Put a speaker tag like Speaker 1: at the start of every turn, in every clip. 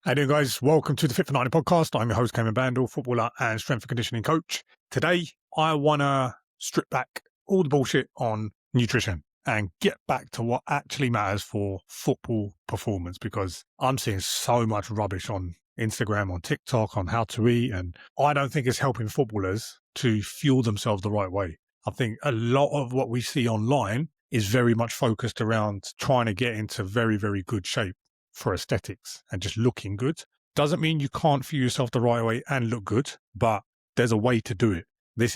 Speaker 1: How you doing, guys? Welcome to the Fit for 90 podcast. I'm your host, Cameron Bandel, footballer and strength and conditioning coach. Today, I want to strip back all the bullshit on nutrition and get back to what actually matters for football performance, because I'm seeing so much rubbish on Instagram, on TikTok, on how to eat, and I don't think it's helping footballers to fuel themselves the right way. I think a lot of what we see online is very much focused around trying to get into very, very good shape for aesthetics and just looking good. Doesn't mean you can't fuel yourself the right way and look good, but there's a way to do it. This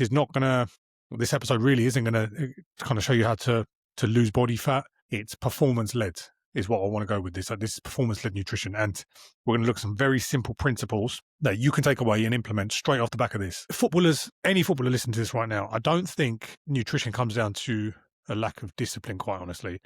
Speaker 1: episode really isn't going to kind of show you how to lose body fat. It's performance led is what I want to go with this. So this is performance led nutrition, and we're going to look at some very simple principles that you can take away and implement straight off the back of this. Footballers, any footballer listening to this right now, I don't think nutrition comes down to a lack of discipline, quite honestly.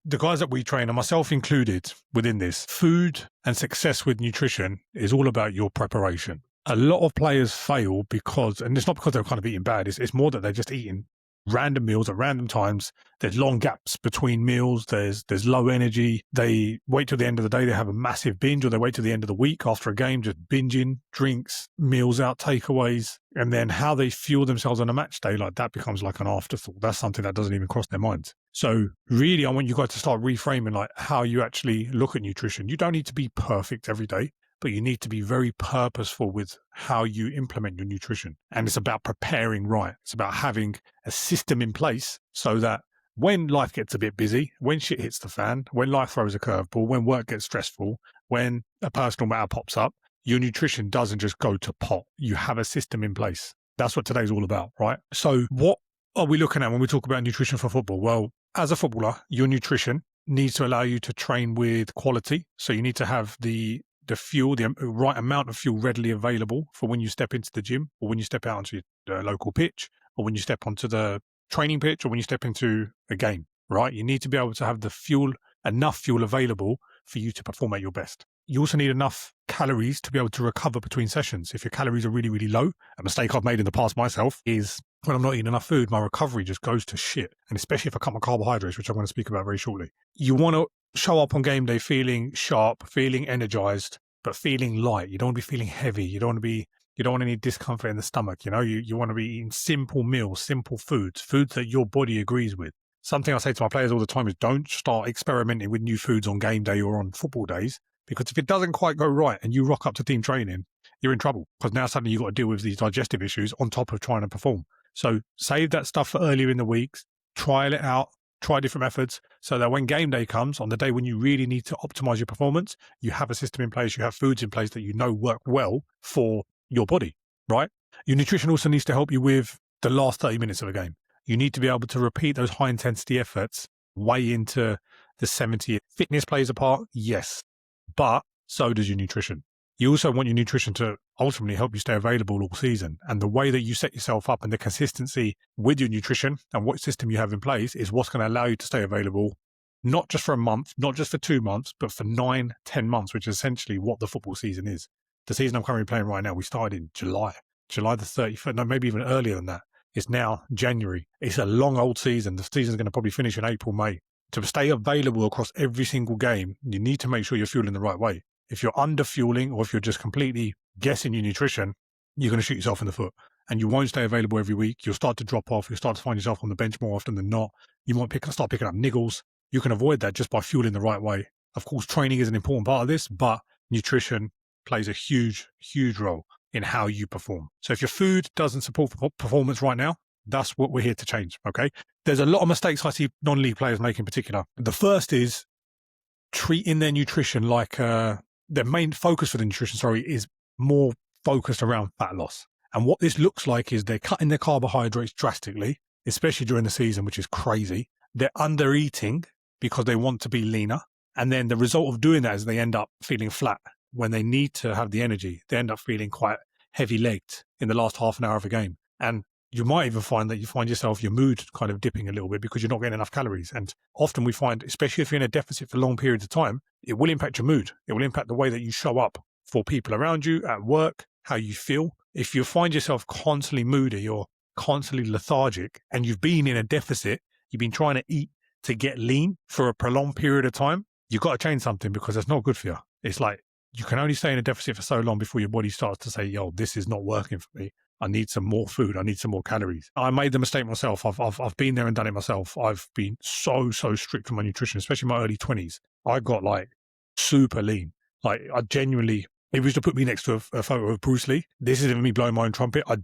Speaker 1: The guys that we train, and myself included within this, food and success with nutrition is all about your preparation. A lot of players fail because, and it's not because they're kind of eating bad, it's more that they're just eating random meals at random times. There's long gaps between meals. There's low energy. They wait till the end of the day. They have a massive binge, or they wait till the end of the week after a game, just binging, drinks, meals out, takeaways. And then how they fuel themselves on a match day, like that becomes like an afterthought. That's something that doesn't even cross their minds. So really, I want you guys to start reframing like how you actually look at nutrition. You don't need to be perfect every day, but you need to be very purposeful with how you implement your nutrition. And it's about preparing right. It's about having a system in place so that when life gets a bit busy, when shit hits the fan, when life throws a curveball, when work gets stressful, when a personal matter pops up, your nutrition doesn't just go to pot. You have a system in place. That's what today's all about, right? So what are we looking at when we talk about nutrition for football? Well, as a footballer, your nutrition needs to allow you to train with quality. So you need to have the fuel, the right amount of fuel readily available for when you step into the gym, or when you step out onto the local pitch, or when you step onto the training pitch, or when you step into a game, right? You need to be able to have enough fuel available for you to perform at your best. You also need enough calories to be able to recover between sessions. If your calories are really, really low, a mistake I've made in the past myself is when I'm not eating enough food, my recovery just goes to shit. And especially if I cut my carbohydrates, which I'm going to speak about very shortly. You want to show up on game day feeling sharp, feeling energized, but feeling light. You don't want to be feeling heavy. You don't want any discomfort in the stomach. You want to be eating simple meals, simple foods that your body agrees with. Something I say to my players all the time is don't start experimenting with new foods on game day or on football days, because if it doesn't quite go right and you rock up to team training, you're in trouble, because now suddenly you've got to deal with these digestive issues on top of trying to perform. So save that stuff for earlier in the weeks, trial it out, try different methods, so that when game day comes, on the day when you really need to optimize your performance, you have a system in place, you have foods in place that you know work well for your body, right? Your nutrition also needs to help you with the last 30 minutes of a game. You need to be able to repeat those high intensity efforts way into the 70th. Fitness plays a part, yes, but so does your nutrition. You also want your nutrition to ultimately help you stay available all season. And the way that you set yourself up and the consistency with your nutrition and what system you have in place is what's going to allow you to stay available, not just for a month, not just for 2 months, but for 9-10 months, which is essentially what the football season is. The season I'm currently playing right now, we started in July the 31st, no, maybe even earlier than that. It's now January. It's a long old season. The season's going to probably finish in April, May. To stay available across every single game, you need to make sure you're fueling the right way. If you're under fueling, or if you're just completely guessing your nutrition, you're going to shoot yourself in the foot, and you won't stay available every week. You'll start to drop off. You'll start to find yourself on the bench more often than not. You might start picking up niggles. You can avoid that just by fueling the right way. Of course, training is an important part of this, but nutrition plays a huge, huge role in how you perform. So if your food doesn't support performance right now, that's what we're here to change, okay? There's a lot of mistakes I see non-league players make in particular. The first is treating their nutrition like their main focus for the nutrition, is more focused around fat loss. And what this looks like is they're cutting their carbohydrates drastically, especially during the season, which is crazy. They're under eating because they want to be leaner. And then the result of doing that is they end up feeling flat when they need to have the energy. They end up feeling quite heavy-legged in the last half an hour of a game. And you might even find that you find yourself, your mood kind of dipping a little bit because you're not getting enough calories. And often we find, especially if you're in a deficit for long periods of time, it will impact your mood. It will impact the way that you show up for people around you, at work, how you feel. If you find yourself constantly moody or constantly lethargic and you've been in a deficit, you've been trying to eat to get lean for a prolonged period of time, you've got to change something, because that's not good for you. It's like you can only stay in a deficit for so long before your body starts to say, yo, this is not working for me. I need some more food. I need some more calories. I made the mistake myself. I've been there and done it myself. I've been so strict on my nutrition, especially in my early 20s. I got like super lean. Like I genuinely, if you was to put me next to a photo of Bruce Lee, this isn't me blowing my own trumpet. I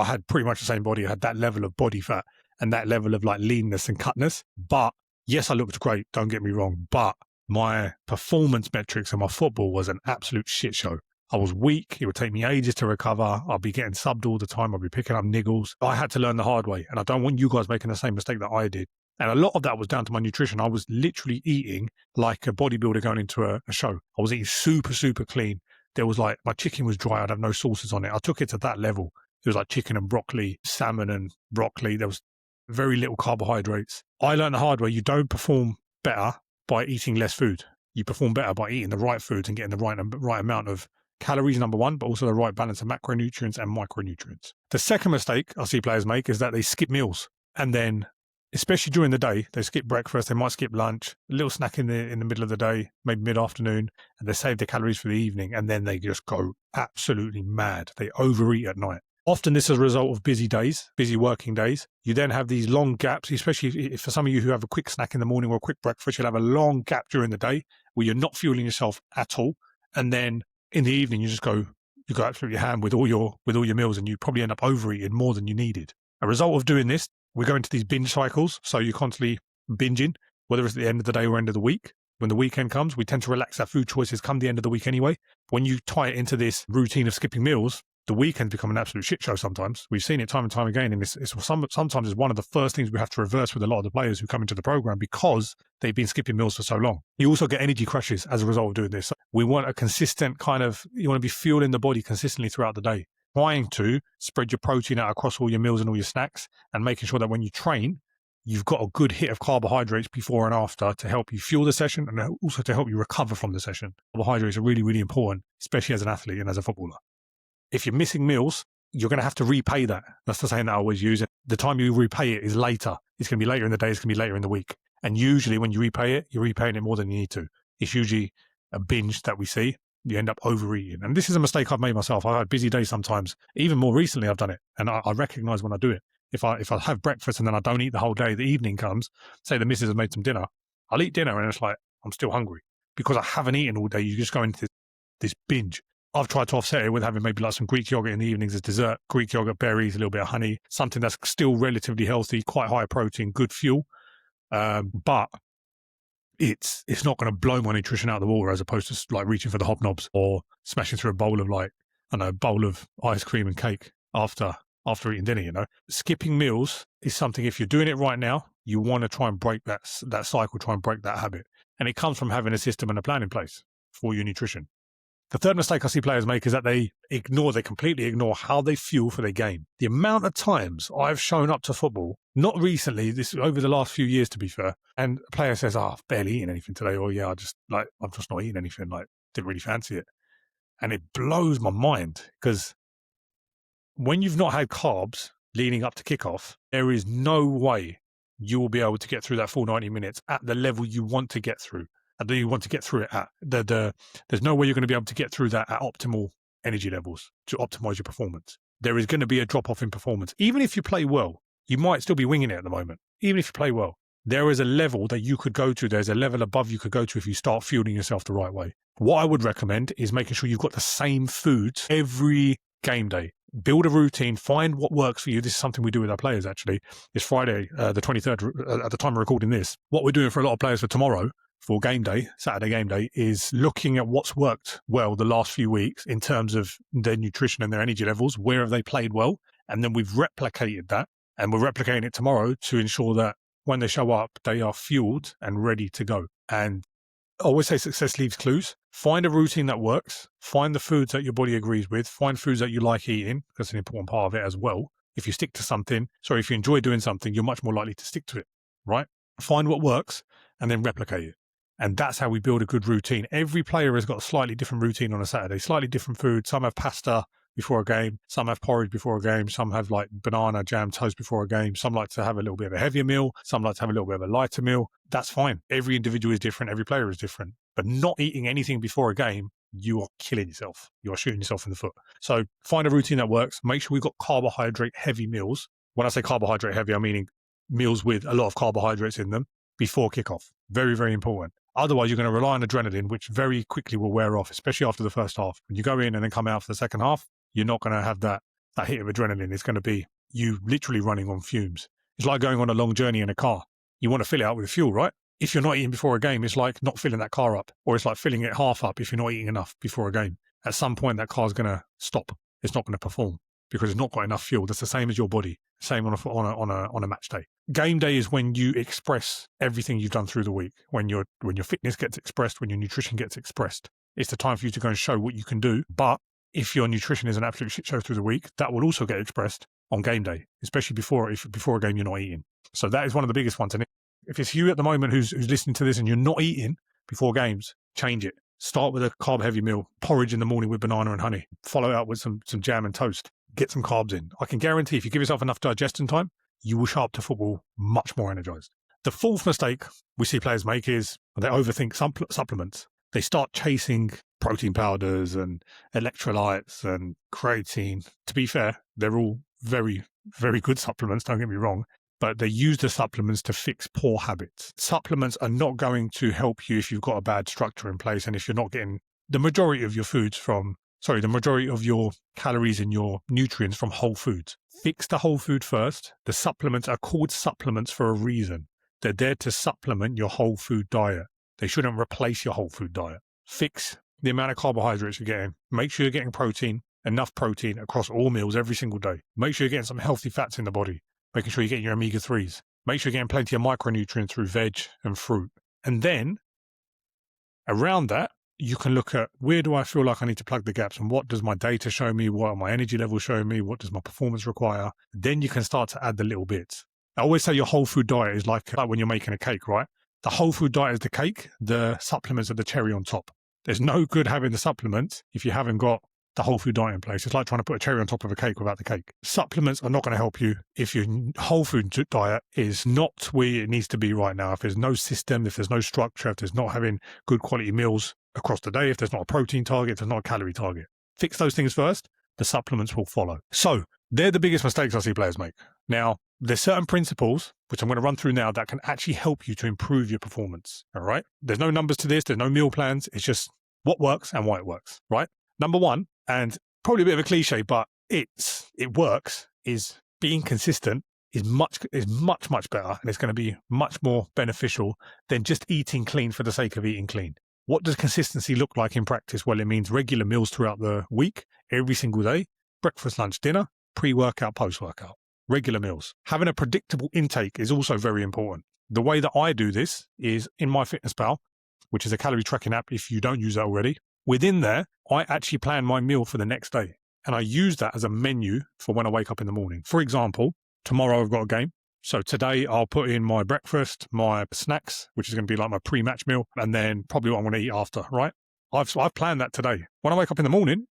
Speaker 1: had pretty much the same body. I had that level of body fat and that level of like leanness and cutness. But yes, I looked great. Don't get me wrong. But my performance metrics in my football was an absolute shit show. I was weak. It would take me ages to recover. I'd be getting subbed all the time. I'd be picking up niggles. I had to learn the hard way. And I don't want you guys making the same mistake that I did. And a lot of that was down to my nutrition. I was literally eating like a bodybuilder going into a show. I was eating super clean. There was like, my chicken was dry. I'd have no sauces on it. I took it to that level. It was like chicken and broccoli, salmon and broccoli. There was very little carbohydrates. I learned the hard way. You don't perform better by eating less food. You perform better by eating the right foods and getting the right amount of calories, number one, but also the right balance of macronutrients and micronutrients. The second mistake I see players make is that they skip meals. And then, especially during the day, they skip breakfast, they might skip lunch, a little snack in the middle of the day, maybe mid-afternoon, and they save their calories for the evening, and then they just go absolutely mad. They overeat at night. Often this is a result of busy days, busy working days. You then have these long gaps, especially if for some of you who have a quick snack in the morning or a quick breakfast, you'll have a long gap during the day where you're not fueling yourself at all. And then in the evening, you go absolutely ham with all your meals, and you probably end up overeating more than you needed. A result of doing this, we go into these binge cycles. So you're constantly binging, whether it's at the end of the day or end of the week. When the weekend comes, we tend to relax our food choices come the end of the week anyway. When you tie it into this routine of skipping meals, the weekends become an absolute shit show sometimes. We've seen it time and time again, and sometimes it's one of the first things we have to reverse with a lot of the players who come into the program because they've been skipping meals for so long. You also get energy crashes as a result of doing this. We want a consistent you want to be fueling the body consistently throughout the day, trying to spread your protein out across all your meals and all your snacks, and making sure that when you train, you've got a good hit of carbohydrates before and after to help you fuel the session and also to help you recover from the session. Carbohydrates are really important, especially as an athlete and as a footballer. If you're missing meals, you're going to have to repay that. That's the saying that I always use. The time you repay it is later. It's going to be later in the day. It's going to be later in the week. And usually when you repay it, you're repaying it more than you need to. It's usually a binge that we see. You end up overeating. And this is a mistake I've made myself. I've had busy days sometimes. Even more recently, I've done it. And I recognize when I do it. If I have breakfast and then I don't eat the whole day, the evening comes, say the missus has made some dinner, I'll eat dinner and it's like, I'm still hungry. Because I haven't eaten all day, you just go into this binge. I've tried to offset it with having maybe like some Greek yogurt in the evenings as dessert, Greek yogurt, berries, a little bit of honey, something that's still relatively healthy, quite high protein, good fuel. But it's not going to blow my nutrition out of the water as opposed to like reaching for the hobnobs or smashing through a bowl of bowl of ice cream and cake after eating dinner, Skipping meals is something, if you're doing it right now, you want to try and break that cycle, try and break that habit. And it comes from having a system and a plan in place for your nutrition. The third mistake I see players make is that they completely ignore how they fuel for their game. The amount of times I've shown up to football, not recently, this over the last few years to be fair, and a player says, I've barely eaten anything today, or I'm just not eating anything, didn't really fancy it. And it blows my mind because when you've not had carbs leading up to kickoff, there is no way you will be able to get through that full 90 minutes at the level you want to get through. And do you want to get through it at there's no way you're going to be able to get through that at optimal energy levels to optimize your performance. There is going to be a drop off in performance. Even if you play well, you might still be winging it at the moment. Even if you play well, there is a level that you could go to. There's a level above you could go to if you start fueling yourself the right way. What I would recommend is making sure you've got the same foods every game day. Build a routine, find what works for you. This is something we do with our players actually. It's Friday, the 23rd, at the time of recording this. What we're doing for a lot of players for tomorrow, for game day, Saturday game day, is looking at what's worked well the last few weeks in terms of their nutrition and their energy levels. Where have they played well? And then we've replicated that, and we're replicating it tomorrow to ensure that when they show up, they are fueled and ready to go. And I always say success leaves clues. Find a routine that works. Find the foods that your body agrees with. Find foods that you like eating. That's an important part of it as well. If you if you enjoy doing something, you're much more likely to stick to it, right? Find what works and then replicate it. And that's how we build a good routine. Every player has got a slightly different routine on a Saturday, slightly different food. Some have pasta before a game. Some have porridge before a game. Some have like banana, jam, toast before a game. Some like to have a little bit of a heavier meal. Some like to have a little bit of a lighter meal. That's fine. Every individual is different. Every player is different. But not eating anything before a game, you are killing yourself. You are shooting yourself in the foot. So find a routine that works. Make sure we've got carbohydrate heavy meals. When I say carbohydrate heavy, I'm meaning meals with a lot of carbohydrates in them before kickoff. Very, very important. Otherwise, you're going to rely on adrenaline, which very quickly will wear off, especially after the first half. When you go in and then come out for the second half, you're not going to have that hit of adrenaline. It's going to be you literally running on fumes. It's like going on a long journey in a car. You want to fill it up with fuel, right? If you're not eating before a game, it's like not filling that car up, or it's like filling it half up if you're not eating enough before a game. At some point, that car's going to stop. It's not going to perform because it's not got enough fuel. That's the same as your body. Same on a match day. Game day is when you express everything you've done through the week. When your fitness gets expressed, when your nutrition gets expressed, it's the time for you to go and show what you can do. But if your nutrition is an absolute shit show through the week, that will also get expressed on game day, especially before a game you're not eating. So that is one of the biggest ones. And if it's you at the moment who's listening to this and you're not eating before games, change it. Start with a carb-heavy meal, porridge in the morning with banana and honey. Follow it up with some jam and toast. Get some carbs in. I can guarantee if you give yourself enough digestion time, you will show up to football much more energized. The fourth mistake we see players make is they overthink supplements. They start chasing protein powders and electrolytes and creatine. To be fair, they're all very, very good supplements, don't get me wrong, but they use the supplements to fix poor habits. Supplements are not going to help you if you've got a bad structure in place and if you're not getting the majority of your calories and your nutrients from whole foods. Fix the whole food first. The supplements are called supplements for a reason. They're there to supplement your whole food diet. They shouldn't replace your whole food diet. Fix the amount of carbohydrates you're getting. Make sure you're getting protein, enough protein across all meals every single day. Make sure you're getting some healthy fats in the body. Making sure you're getting your omega-3s. Make sure you're getting plenty of micronutrients through veg and fruit. And then, around that, you can look at where do I feel like I need to plug the gaps and what does my data show me, what are my energy levels showing me, what does my performance require. Then you can start to add the little bits. I always say your whole food diet is like when you're making a cake, right? The whole food diet is the cake, the supplements are the cherry on top. There's no good having the supplements if you haven't got the whole food diet in place. It's like trying to put a cherry on top of a cake without the cake. Supplements are not going to help you if your whole food diet is not where it needs to be right now. If there's no system, if there's no structure, if there's not having good quality meals across the day, if there's not a protein target, if there's not a calorie target. Fix those things first, the supplements will follow. So they're the biggest mistakes I see players make. Now, there's certain principles, which I'm going to run through now, that can actually help you to improve your performance. All right? There's no numbers to this. There's no meal plans. It's just what works and why it works, right? Number one, and probably a bit of a cliche, but it works, is being consistent is much better, and it's going to be much more beneficial than just eating clean for the sake of eating clean. What does consistency look like in practice? Well, it means regular meals throughout the week, every single day, breakfast, lunch, dinner, pre-workout, post-workout, regular meals. Having a predictable intake is also very important. The way that I do this is in MyFitnessPal, which is a calorie tracking app if you don't use that already. Within there, I actually plan my meal for the next day, and I use that as a menu for when I wake up in the morning. For example, tomorrow I've got a game. So today I'll put in my breakfast, my snacks, which is going to be like my pre-match meal, and then probably what I'm going to eat after, right? I've planned that today. When I wake up in the morning,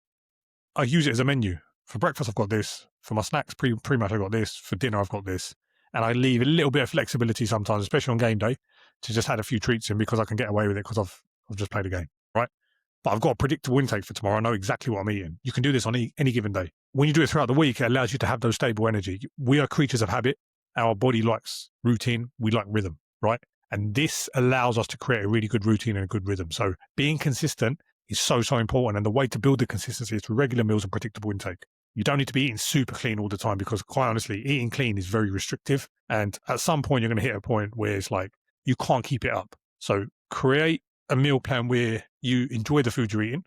Speaker 1: I use it as a menu. For breakfast, I've got this. For my snacks, pre-match, I've got this. For dinner, I've got this. And I leave a little bit of flexibility sometimes, especially on game day, to just add a few treats in because I can get away with it because I've just played a game, right? But I've got a predictable intake for tomorrow. I know exactly what I'm eating. You can do this on any given day. When you do it throughout the week, it allows you to have those stable energy. We are creatures of habit. Our body likes routine. We like rhythm, right? And this allows us to create a really good routine and a good rhythm. So being consistent is so important. And the way to build the consistency is through regular meals and predictable intake. You don't need to be eating super clean all the time because quite honestly, eating clean is very restrictive. And at some point, you're going to hit a point where it's like, you can't keep it up. So create a meal plan where you enjoy the food you're eating,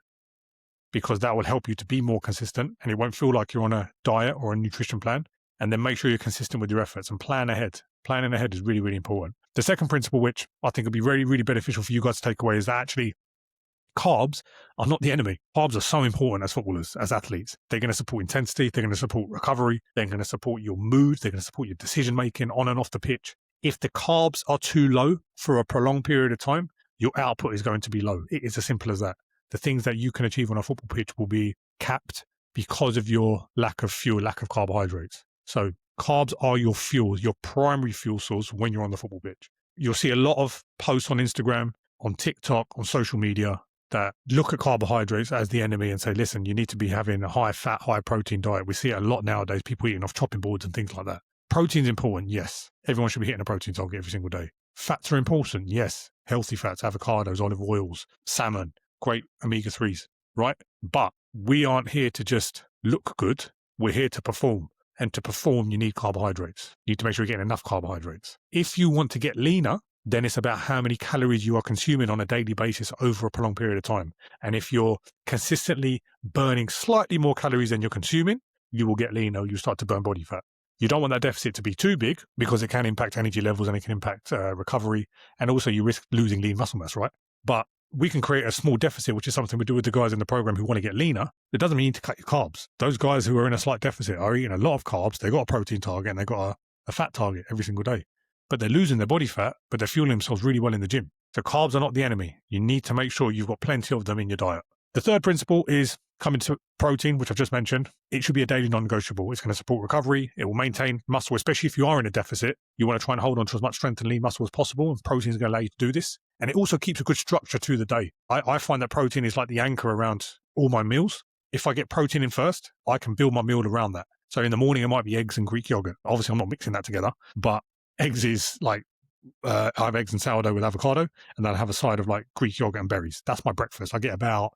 Speaker 1: because that will help you to be more consistent and it won't feel like you're on a diet or a nutrition plan. And then make sure you're consistent with your efforts and plan ahead. Planning ahead is really, really important. The second principle, which I think would be really, really beneficial for you guys to take away, is that actually carbs are not the enemy. Carbs are so important as footballers, as athletes. They're going to support intensity. They're going to support recovery. They're going to support your mood. They're going to support your decision making on and off the pitch. If the carbs are too low for a prolonged period of time, your output is going to be low. It is as simple as that. The things that you can achieve on a football pitch will be capped because of your lack of fuel, lack of carbohydrates. So carbs are your fuel, your primary fuel source when you're on the football pitch. You'll see a lot of posts on Instagram on TikTok, on social media, that look at carbohydrates as the enemy and say, listen, you need to be having a high fat, high protein diet. We see it a lot nowadays, people eating off chopping boards and things like that. Protein's important, yes. Everyone should be hitting a protein target every single day. Fats are important, yes. Healthy fats, avocados, olive oils, salmon, great omega-3s, right? But we aren't here to just look good. We're here to perform. And to perform, you need carbohydrates. You need to make sure you're getting enough carbohydrates. If you want to get leaner, then it's about how many calories you are consuming on a daily basis over a prolonged period of time. And if you're consistently burning slightly more calories than you're consuming, you will get leaner, you start to burn body fat. You don't want that deficit to be too big because it can impact energy levels and it can impact recovery. And also you risk losing lean muscle mass, right? But we can create a small deficit, which is something we do with the guys in the program who want to get leaner. It doesn't mean you need to cut your carbs. Those guys who are in a slight deficit are eating a lot of carbs. They've got a protein target and they've got a fat target every single day. But they're losing their body fat, but they're fueling themselves really well in the gym. So carbs are not the enemy. You need to make sure you've got plenty of them in your diet. The third principle is coming to protein, which I've just mentioned. It should be a daily non-negotiable. It's going to support recovery. It will maintain muscle, especially if you are in a deficit. You want to try and hold on to as much strength and lean muscle as possible, and protein is going to allow you to do this. And it also keeps a good structure to the day. I find that protein is like the anchor around all my meals. If I get protein in first, I can build my meal around that. So in the morning, it might be eggs and Greek yogurt. Obviously, I'm not mixing that together, but eggs is like, I have eggs and sourdough with avocado, and then I have a side of like Greek yogurt and berries. That's my breakfast. I get about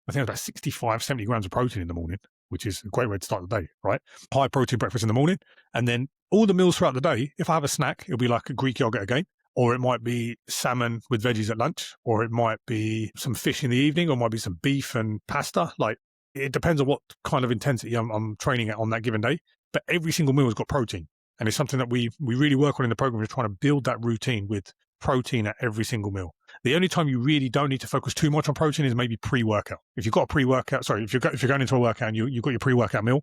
Speaker 1: 65, 70 grams of protein in the morning, which is a great way to start the day, right? High protein breakfast in the morning. And then all the meals throughout the day, if I have a snack, it'll be like a Greek yogurt again, or it might be salmon with veggies at lunch, or it might be some fish in the evening, or it might be some beef and pasta. Like, it depends on what kind of intensity I'm training at on that given day. But every single meal has got protein. And it's something that we really work on in the program, is trying to build that routine with protein at every single meal. The only time you really don't need to focus too much on protein is maybe pre-workout. If you've got a pre-workout, if you're going into a workout and you've got your pre-workout meal,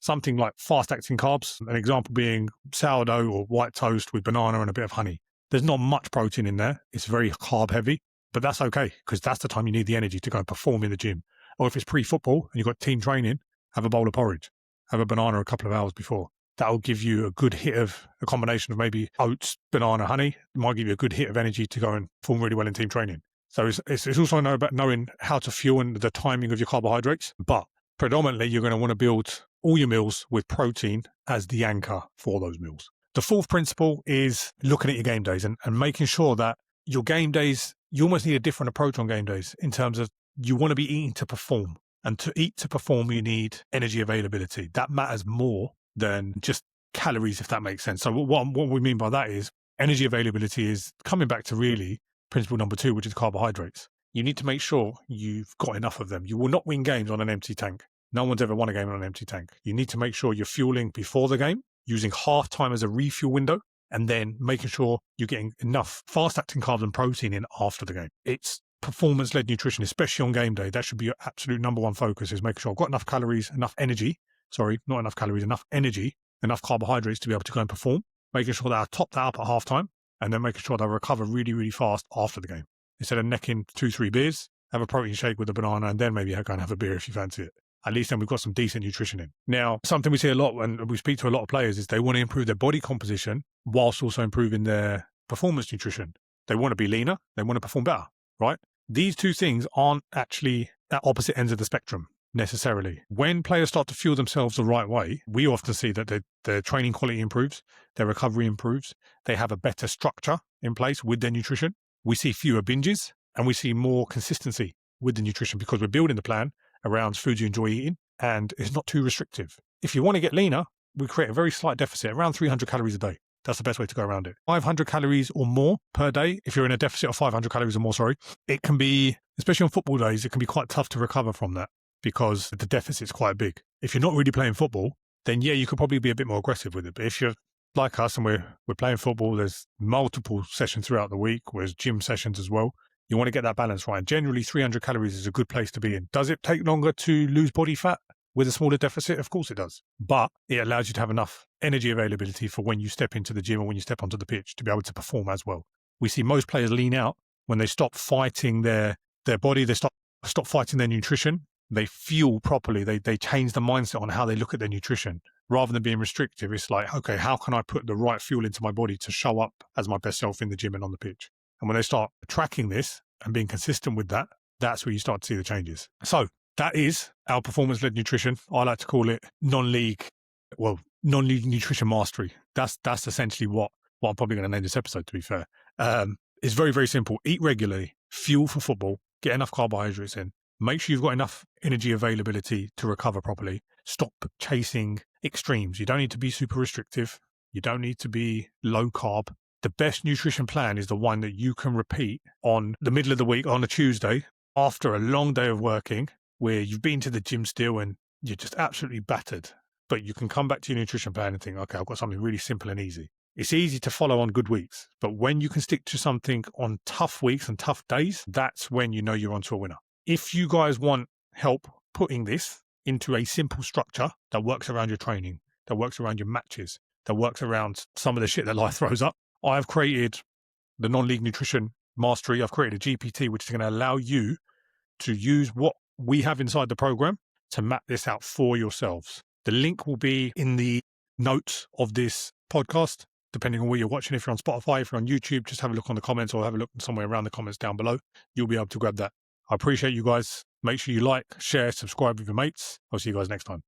Speaker 1: something like fast-acting carbs, an example being sourdough or white toast with banana and a bit of honey. There's not much protein in there. It's very carb heavy, but that's okay because that's the time you need the energy to go and perform in the gym. Or if it's pre-football and you've got team training, have a bowl of porridge, have a banana a couple of hours before. That'll give you a good hit of a combination of maybe oats, banana, honey. It might give you a good hit of energy to go and perform really well in team training. So it's also about knowing how to fuel and the timing of your carbohydrates. But predominantly, you're going to want to build all your meals with protein as the anchor for those meals. The fourth principle is looking at your game days and making sure that your game days, you almost need a different approach on game days in terms of you want to be eating to perform. And to eat to perform, you need energy availability. That matters more than just calories, if that makes sense. So what we mean by that is energy availability is coming back to really principle number 2, which is carbohydrates. You need to make sure you've got enough of them. You will not win games on an empty tank. No one's ever won a game on an empty tank. You need to make sure you're fueling before the game, using half time as a refuel window, and then making sure you're getting enough fast-acting carbs and protein in after the game. It's performance-led nutrition, especially on game day. That should be your absolute number one focus, is making sure I've got enough calories, enough energy. Sorry, not enough calories, enough energy, enough carbohydrates to be able to go and perform, making sure that I top that up at halftime, and then making sure that I recover really, really fast after the game. Instead of necking 2-3 beers, have a protein shake with a banana, and then maybe go and have a beer if you fancy it. At least then we've got some decent nutrition in. Now, something we see a lot when we speak to a lot of players is they want to improve their body composition whilst also improving their performance nutrition. They want to be leaner, they want to perform better, right? These two things aren't actually at opposite ends of the spectrum necessarily. When players start to fuel themselves the right way, we often see that their training quality improves, their recovery improves, they have a better structure in place with their nutrition. We see fewer binges and we see more consistency with the nutrition because we're building the plan around foods you enjoy eating and it's not too restrictive. If you want to get leaner, we create a very slight deficit, around 300 calories a day. That's the best way to go around it. 500 calories or more per day. If you're in a deficit of 500 calories or more, it can be, especially on football days, it can be quite tough to recover from that because the deficit's quite big. If you're not really playing football, then yeah, you could probably be a bit more aggressive with it. But if you're like us and we're playing football, there's multiple sessions throughout the week, there's gym sessions as well. You want to get that balance right. And generally, 300 calories is a good place to be in. Does it take longer to lose body fat with a smaller deficit? Of course it does. But it allows you to have enough energy availability for when you step into the gym or when you step onto the pitch to be able to perform as well. We see most players lean out when they stop fighting their body, they stop fighting their nutrition. They fuel properly. They change the mindset on how they look at their nutrition. Rather than being restrictive, it's like, okay, how can I put the right fuel into my body to show up as my best self in the gym and on the pitch? And when they start tracking this and being consistent with that, that's where you start to see the changes. So that is our performance-led nutrition. I like to call it non-league nutrition mastery. That's essentially what I'm probably going to name this episode, to be fair. It's very, very simple. Eat regularly, fuel for football, get enough carbohydrates in, make sure you've got enough energy availability to recover properly. Stop chasing extremes. You don't need to be super restrictive. You don't need to be low carb. The best nutrition plan is the one that you can repeat on the middle of the week on a Tuesday after a long day of working, where you've been to the gym still and you're just absolutely battered. But you can come back to your nutrition plan and think, okay, I've got something really simple and easy. It's easy to follow on good weeks, but when you can stick to something on tough weeks and tough days, that's when you know you're onto a winner. If you guys want help putting this into a simple structure that works around your training, that works around your matches, that works around some of the shit that life throws up, I've created the non-league nutrition mastery. I've created a GPT, which is going to allow you to use what we have inside the program to map this out for yourselves. The link will be in the notes of this podcast, depending on where you're watching. If you're on Spotify, if you're on YouTube, just have a look on the comments or have a look somewhere around the comments down below. You'll be able to grab that. I appreciate you guys. Make sure you like, share, subscribe with your mates. I'll see you guys next time.